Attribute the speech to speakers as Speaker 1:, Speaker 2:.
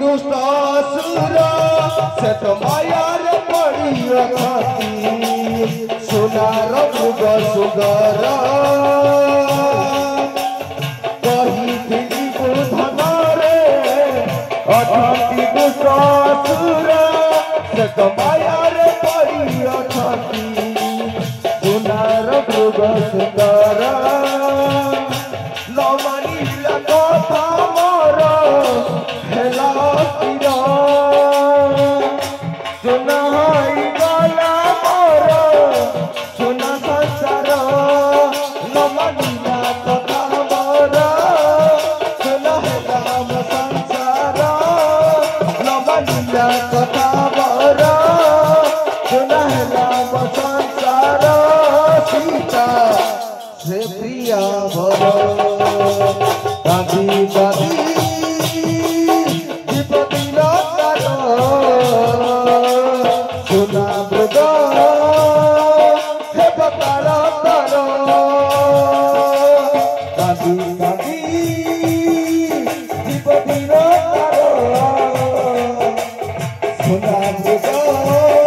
Speaker 1: दुष्ट असुर से तो मायार पड़ी रखती सुनार मृग सुगर कही दिली बुधन रे अथी दुष्ट असुर से तो मायार पड़ी रखती सुनार मृग सुगर न मानिला कथा मोर से प्रिया दादी दादी सुना मृग हे बकारा तारो दादी दादी दीपदी तारो सुना मृग